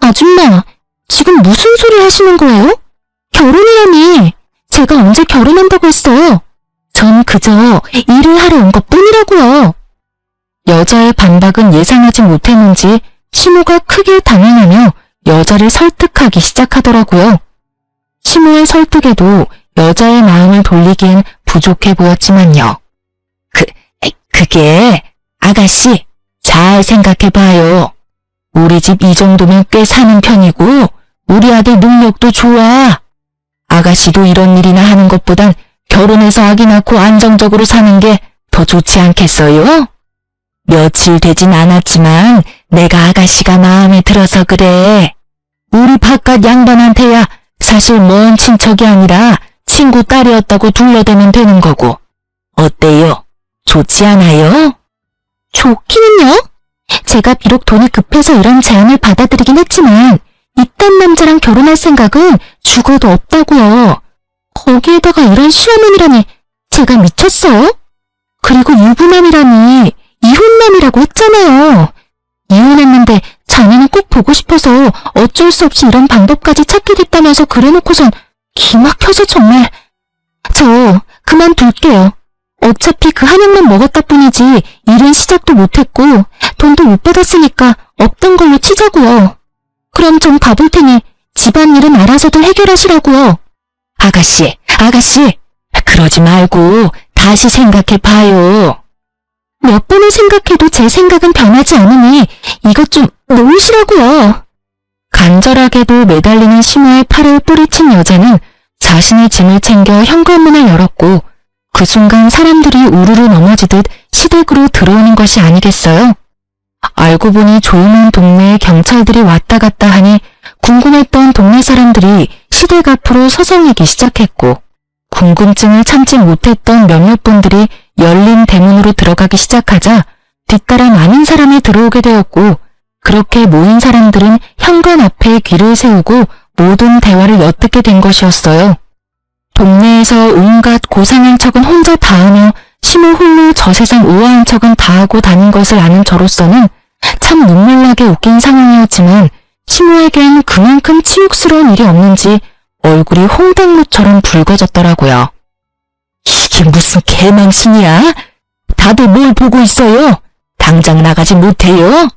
아줌마, 지금 무슨 소리 하시는 거예요? 결혼이라니. 제가 언제 결혼한다고 했어요? 전 그저 일을 하러 온 것뿐이라고요. 여자의 반박은 예상하지 못했는지 시모가 크게 당황하며 여자를 설득하기 시작하더라고요. 시모의 설득에도 여자의 마음을 돌리기엔 부족해 보였지만요. 그게 아가씨 잘 생각해봐요. 우리 집 이 정도면 꽤 사는 편이고 우리 아들 능력도 좋아. 아가씨도 이런 일이나 하는 것보단 결혼해서 아기 낳고 안정적으로 사는 게 더 좋지 않겠어요? 며칠 되진 않았지만 내가 아가씨가 마음에 들어서 그래. 우리 바깥 양반한테야 사실 먼 친척이 아니라 친구 딸이었다고 둘러대면 되는 거고. 어때요? 좋지 않아요? 좋기는요? 제가 비록 돈이 급해서 이런 제안을 받아들이긴 했지만 이딴 남자랑 결혼할 생각은 죽어도 없다고요. 거기에다가 이런 시어머니라니 제가 미쳤어요? 그리고 유부남이라니 이혼남이라고 했잖아요. 이혼했는데 자네는 꼭 보고 싶어서 어쩔 수 없이 이런 방법까지 찾게 됐다면서 그래놓고선 기막혀서 정말. 저 그만둘게요. 어차피 그 한약만 먹었다 뿐이지 일은 시작도 못했고 돈도 못 받았으니까 없던 걸로 치자고요. 그럼 좀 가볼 테니 집안일은 알아서도 해결하시라고요. 아가씨, 그러지 말고 다시 생각해봐요. 몇 번을 생각해도 제 생각은 변하지 않으니 이것 좀 놓으시라고요. 간절하게도 매달리는 시모의 팔을 뿌리친 여자는 자신의 짐을 챙겨 현관문을 열었고 그 순간 사람들이 우르르 넘어지듯 시댁으로 들어오는 것이 아니겠어요? 알고 보니 조용한 동네에 경찰들이 왔다 갔다 하니 궁금했던 동네 사람들이 시댁 앞으로 서성이기 시작했고 궁금증을 참지 못했던 몇몇 분들이 열린 대문으로 들어가기 시작하자 뒤따라 많은 사람이 들어오게 되었고 그렇게 모인 사람들은 현관 앞에 귀를 세우고 모든 대화를 엿듣게 된 것이었어요. 동네에서 온갖 고상한 척은 혼자 다 하며 심호 홀로 저 세상 우아한 척은 다 하고 다닌 것을 아는 저로서는 참 눈물나게 웃긴 상황이었지만 심호에겐 그만큼 치욕스러운 일이 없는지 얼굴이 홍당무처럼 붉어졌더라고요. 이게 무슨 개망신이야? 다들 뭘 보고 있어요? 당장 나가지 못해요?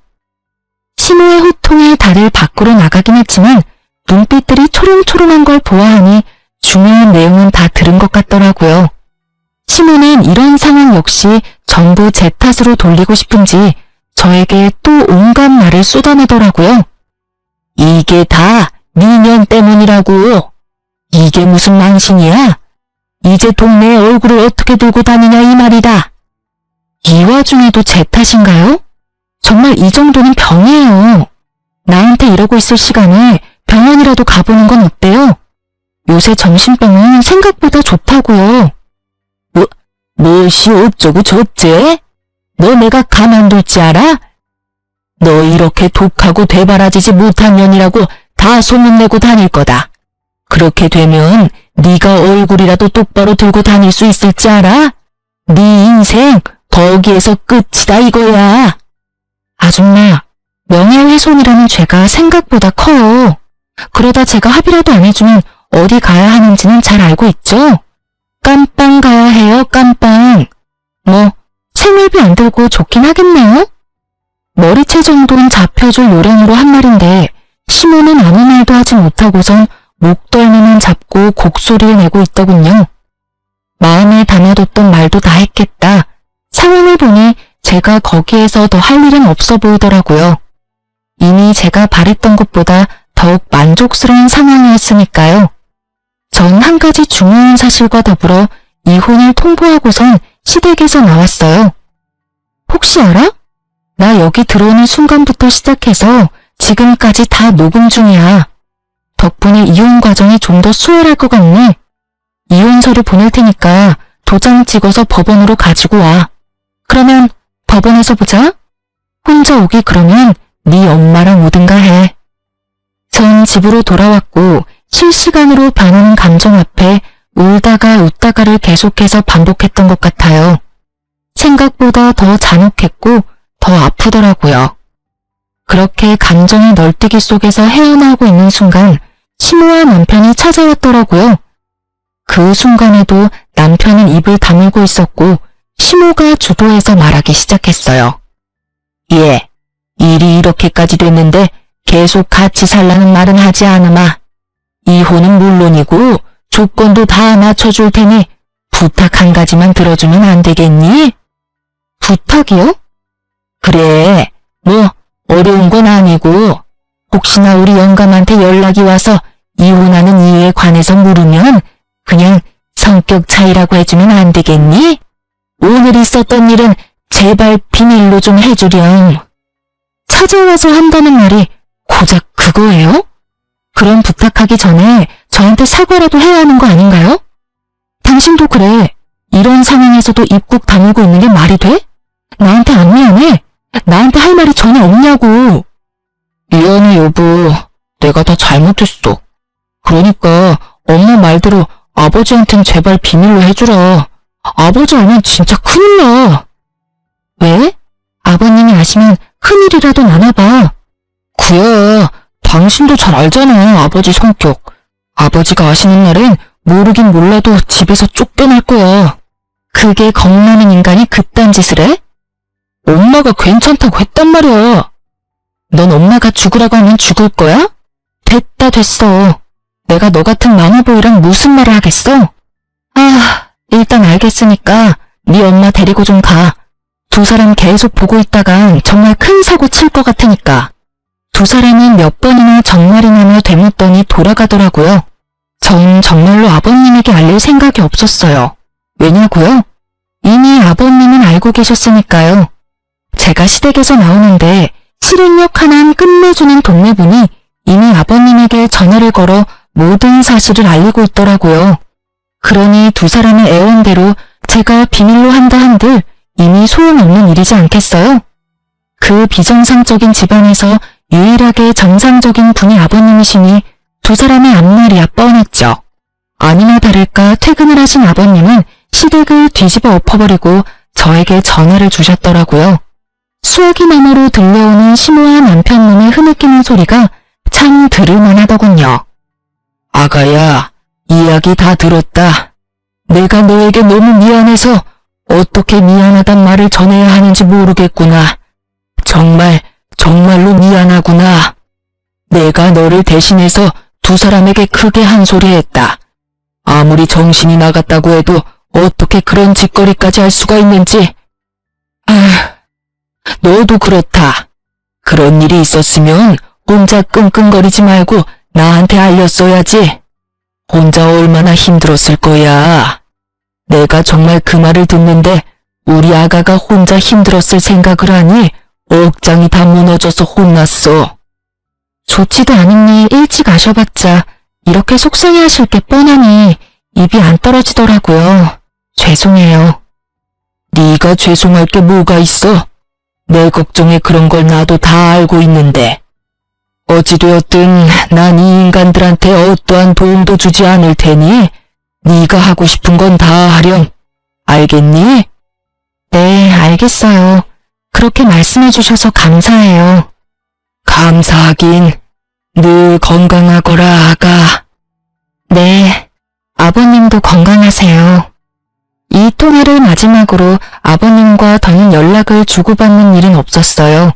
심호의 호통에 다들 밖으로 나가긴 했지만 눈빛들이 초롱초롱한 걸 보아하니 중요한 내용은 다 들은 것 같더라고요. 심호는 이런 상황 역시 전부 제 탓으로 돌리고 싶은지 저에게 또 온갖 말을 쏟아내더라고요. 이게 다 니년 때문이라고. 이게 무슨 망신이야? 이제 동네에 얼굴을 어떻게 들고 다니냐 이 말이다. 이 와중에도 제 탓인가요? 정말 이 정도는 병이에요. 나한테 이러고 있을 시간에 병원이라도 가보는 건 어때요? 요새 정신병은 생각보다 좋다고요. 무엇이 어쩌고 저쩌? 너 내가 가만둘지 알아? 너 이렇게 독하고 되바라지지 못한 년이라고 다 소문내고 다닐 거다. 그렇게 되면 네가 얼굴이라도 똑바로 들고 다닐 수 있을지 알아? 네 인생 거기에서 끝이다 이거야. 아줌마, 명예훼손이라는 죄가 생각보다 커요. 그러다 제가 합의라도 안 해주면 어디 가야 하는지는 잘 알고 있죠? 깜빵 가야 해요, 깜빵. 뭐 생활비 안 들고 좋긴 하겠네요? 머리채 정도는 잡혀줄 요량으로 한 말인데 심호는 아무 말도 하지 못하고선 목덜미만 잡고 곡소리를 내고 있더군요. 마음에 담아뒀던 말도 다 했겠다. 상황을 보니 제가 거기에서 더 할 일은 없어 보이더라고요. 이미 제가 바랬던 것보다 더욱 만족스러운 상황이었으니까요. 전 한 가지 중요한 사실과 더불어 이혼을 통보하고선 시댁에서 나왔어요. 혹시 알아? 나 여기 들어오는 순간부터 시작해서 지금까지 다 녹음 중이야. 덕분에 이혼 과정이 좀 더 수월할 것 같네. 이혼서를 보낼 테니까 도장 찍어서 법원으로 가지고 와. 그러면 법원에서 보자. 혼자 오기 그러면 네 엄마랑 오든가 해. 전 집으로 돌아왔고 실시간으로 변하는 감정 앞에 울다가 웃다가를 계속해서 반복했던 것 같아요. 생각보다 더 잔혹했고 더 아프더라고요. 그렇게 감정의 널뛰기 속에서 헤어나오고 있는 순간 심호와 남편이 찾아왔더라고요. 그 순간에도 남편은 입을 다물고 있었고 심호가 주도해서 말하기 시작했어요. 예, 일이 이렇게까지 됐는데 계속 같이 살라는 말은 하지 않으마. 이혼은 물론이고 조건도 다 맞춰줄 테니 부탁 한 가지만 들어주면 안 되겠니? 부탁이요? 그래, 뭐 어려운 건 아니고 혹시나 우리 영감한테 연락이 와서 이혼하는 이유에 관해서 물으면 그냥 성격 차이라고 해주면 안 되겠니? 오늘 있었던 일은 제발 비밀로 좀 해주렴. 찾아와서 한다는 말이 고작 그거예요? 그럼 부탁하기 전에 저한테 사과라도 해야 하는 거 아닌가요? 당신도 그래. 이런 상황에서도 입국 다물고 있는 게 말이 돼? 나한테 안 미안해? 나한테 할 말이 전혀 없냐고. 미안해 여보. 내가 다 잘못했어. 그러니까 엄마 말대로 아버지한텐 제발 비밀로 해주라. 아버지 알면 진짜 큰일 나. 왜? 아버님이 아시면 큰일이라도 나나봐. 그야 당신도 잘 알잖아 아버지 성격. 아버지가 아시는 날엔 모르긴 몰라도 집에서 쫓겨날 거야. 그게 겁나는 인간이 그딴 짓을 해? 엄마가 괜찮다고 했단 말이야. 넌 엄마가 죽으라고 하면 죽을 거야? 됐다 됐어. 내가 너 같은 마마보이랑 무슨 말을 하겠어? 아, 일단 알겠으니까 네 엄마 데리고 좀 가. 두 사람 계속 보고 있다간 정말 큰 사고 칠 것 같으니까. 두 사람은 몇 번이나 정말이냐며 되묻더니 돌아가더라고요. 전 정말로 아버님에게 알릴 생각이 없었어요. 왜냐고요? 이미 아버님은 알고 계셨으니까요. 제가 시댁에서 나오는데 실행력 하나는 끝내주는 동네분이 이미 아버님에게 전화를 걸어 모든 사실을 알리고 있더라고요. 그러니 두 사람의 애원대로 제가 비밀로 한다 한들 이미 소용없는 일이지 않겠어요? 그 비정상적인 집안에서 유일하게 정상적인 분이 아버님이시니 두 사람의 앞날이야 뻔했죠. 아니나 다를까 퇴근을 하신 아버님은 시댁을 뒤집어 엎어버리고 저에게 전화를 주셨더라고요. 수화기 너머로 들려오는 심오한 남편놈의 흐느끼는 소리가 참 들을만하더군요. 아가야, 이야기 다 들었다. 내가 너에게 너무 미안해서 어떻게 미안하단 말을 전해야 하는지 모르겠구나. 정말로 미안하구나. 내가 너를 대신해서 두 사람에게 크게 한 소리 했다. 아무리 정신이 나갔다고 해도 어떻게 그런 짓거리까지 할 수가 있는지. 너도 그렇다. 그런 일이 있었으면 혼자 끙끙거리지 말고 나한테 알렸어야지. 혼자 얼마나 힘들었을 거야. 내가 정말 그 말을 듣는데 우리 아가가 혼자 힘들었을 생각을 하니 억장이 다 무너져서 혼났어. 좋지도 않은 일 일찍 아셔봤자 이렇게 속상해하실 게 뻔하니 입이 안 떨어지더라고요. 죄송해요. 네가 죄송할 게 뭐가 있어? 내 걱정에 그런 걸 나도 다 알고 있는데. 어찌되었든 난 이 인간들한테 어떠한 도움도 주지 않을 테니 네가 하고 싶은 건 다 하렴. 알겠니? 네, 알겠어요. 그렇게 말씀해 주셔서 감사해요. 감사하긴. 늘 건강하거라, 아가. 네, 아버님도 건강하세요. 이 통화를 마지막으로 아버님과 더는 연락을 주고받는 일은 없었어요.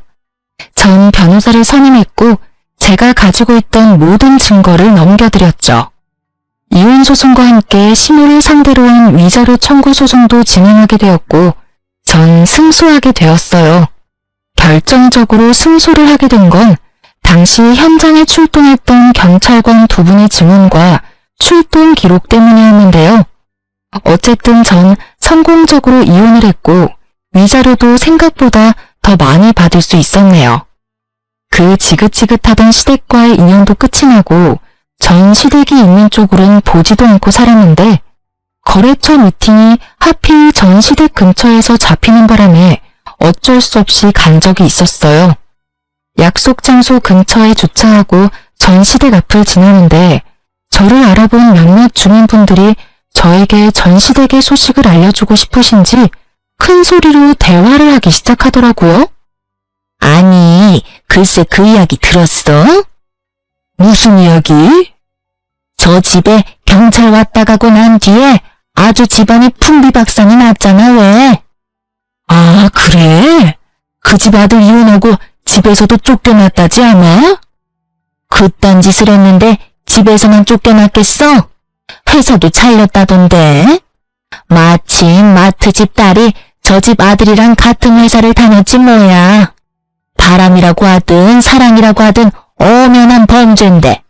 전 변호사를 선임했고 제가 가지고 있던 모든 증거를 넘겨드렸죠. 이혼 소송과 함께 시모를 상대로 한 위자료 청구 소송도 진행하게 되었고 전 승소하게 되었어요. 결정적으로 승소를 하게 된 건 당시 현장에 출동했던 경찰관 두 분의 증언과 출동 기록 때문이었는데요. 어쨌든 전 성공적으로 이혼을 했고 위자료도 생각보다 더 많이 받을 수 있었네요. 그 지긋지긋하던 시댁과의 인연도 끝이 나고 전 시댁이 있는 쪽으로는 보지도 않고 살았는데 거래처 미팅이 하필 전 시댁 근처에서 잡히는 바람에 어쩔 수 없이 간 적이 있었어요. 약속 장소 근처에 주차하고 전 시댁 앞을 지나는데 저를 알아본 몇몇 주민분들이 저에게 전 시댁의 소식을 알려주고 싶으신지 큰 소리로 대화를 하기 시작하더라고요. 아니, 글쎄 그 이야기 들었어? 무슨 이야기? 저 집에 경찰 왔다 가고 난 뒤에 아주 집안이 풍비박산이 났잖아, 왜? 아, 그래? 그 집 아들 이혼하고 집에서도 쫓겨났다지 아마? 그딴 짓을 했는데 집에서만 쫓겨났겠어? 회사도 잘렸다던데. 마침 마트 집 딸이 저 집 아들이랑 같은 회사를 다녔지 뭐야. 바람이라고 하든 사랑이라고 하든 엄연한 범죄인데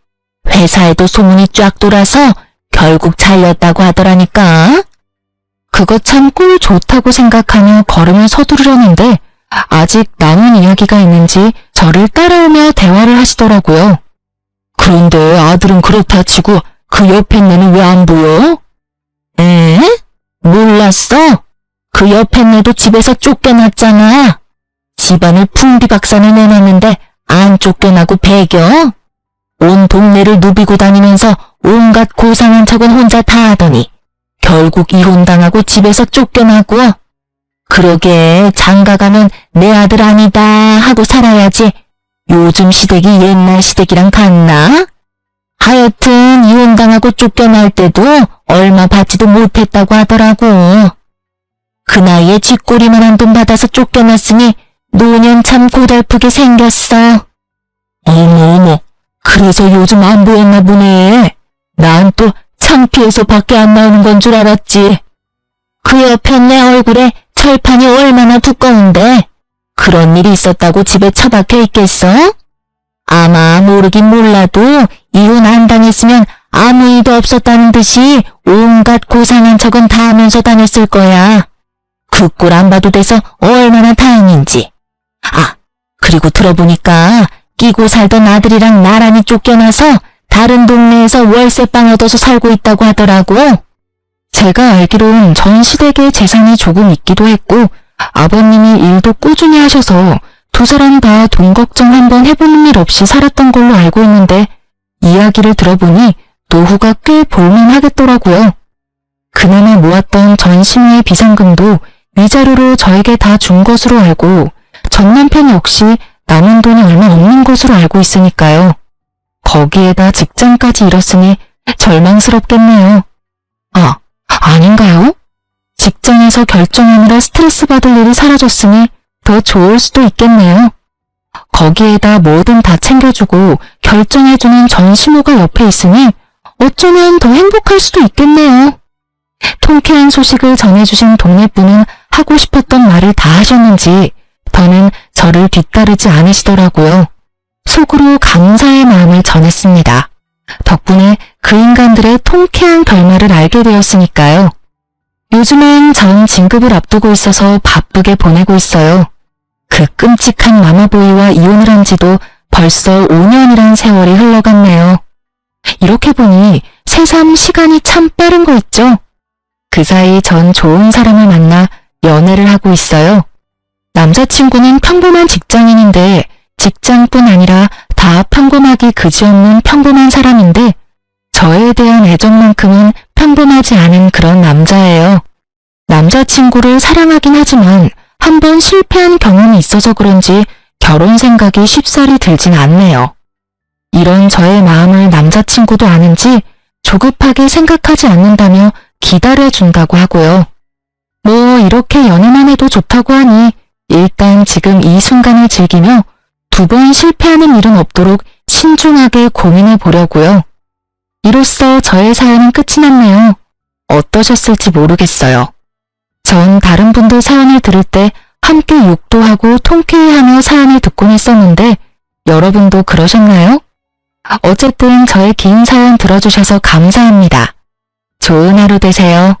회사에도 소문이 쫙 돌아서 결국 잘렸다고 하더라니까. 그거 참 꿀 좋다고 생각하며 걸음을 서두르려는데 아직 남은 이야기가 있는지 저를 따라오며 대화를 하시더라고요. 그런데 아들은 그렇다 치고 그 옆에 애는 왜 안 보여? 에? 몰랐어? 그 옆에 애도 집에서 쫓겨났잖아. 집안을 풍비박산을 내놨는데 안 쫓겨나고 배겨? 온 동네를 누비고 다니면서 온갖 고상한 척은 혼자 다 하더니 결국 이혼당하고 집에서 쫓겨나고. 그러게 장가가면 내 아들 아니다 하고 살아야지. 요즘 시댁이 옛날 시댁이랑 같나? 하여튼 이혼당하고 쫓겨날 때도 얼마 받지도 못했다고 하더라고. 그 나이에 쥐꼬리만한 돈 받아서 쫓겨났으니 노년 참 고달프게 생겼어. 어머, 그래서 요즘 안 보였나 보네. 난 또 창피해서 밖에 안 나오는 건 줄 알았지. 그 옆에 내 얼굴에 철판이 얼마나 두꺼운데 그런 일이 있었다고 집에 처박혀 있겠어? 아마 모르긴 몰라도 이혼 안 당했으면 아무 일도 없었다는 듯이 온갖 고상한 척은 다 하면서 다녔을 거야. 그 꼴 안 봐도 돼서 얼마나 다행인지. 아, 그리고 들어보니까 끼고 살던 아들이랑 나란히 쫓겨나서 다른 동네에서 월세방 얻어서 살고 있다고 하더라고. 제가 알기론 전 시댁에 재산이 조금 있기도 했고 아버님이 일도 꾸준히 하셔서 두 사람 다 돈 걱정 한번 해보는 일 없이 살았던 걸로 알고 있는데 이야기를 들어보니 노후가 꽤 볼만하겠더라고요. 그나마 모았던 전 시누의 비상금도 위자료로 저에게 다 준 것으로 알고 전 남편 역시 남은 돈이 얼마 없는 것으로 알고 있으니까요. 거기에다 직장까지 잃었으니 절망스럽겠네요. 아, 아닌가요? 직장에서 결정하느라 스트레스 받을 일이 사라졌으니 더 좋을 수도 있겠네요. 거기에다 뭐든 다 챙겨주고 결정해주는 전 시모가 옆에 있으니 어쩌면 더 행복할 수도 있겠네요. 통쾌한 소식을 전해주신 동네분은 하고 싶었던 말을 다 하셨는지 더는 저를 뒷따르지 않으시더라고요. 속으로 감사의 마음을 전했습니다. 덕분에 그 인간들의 통쾌한 결말을 알게 되었으니까요. 요즘엔 전 진급을 앞두고 있어서 바쁘게 보내고 있어요. 그 끔찍한 마마보이와 이혼을 한 지도 벌써 5년이란 세월이 흘러갔네요. 이렇게 보니 새삼 시간이 참 빠른 거 있죠? 그 사이 전 좋은 사람을 만나 연애를 하고 있어요. 남자친구는 평범한 직장인인데 직장뿐 아니라 다 평범하기 그지없는 평범한 사람인데 저에 대한 애정만큼은 평범하지 않은 그런 남자예요. 남자친구를 사랑하긴 하지만 한번 실패한 경험이 있어서 그런지 결혼 생각이 쉽사리 들진 않네요. 이런 저의 마음을 남자친구도 아는지 조급하게 생각하지 않는다며 기다려준다고 하고요. 뭐 이렇게 연애만 해도 좋다고 하니 일단 지금 이 순간을 즐기며 2번 실패하는 일은 없도록 신중하게 고민해 보려고요. 이로써 저의 사연은 끝이 났네요. 어떠셨을지 모르겠어요. 전 다른 분들 사연을 들을 때 함께 욕도 하고 통쾌해하며 사연을 듣곤 했었는데 여러분도 그러셨나요? 어쨌든 저의 긴 사연 들어주셔서 감사합니다. 좋은 하루 되세요.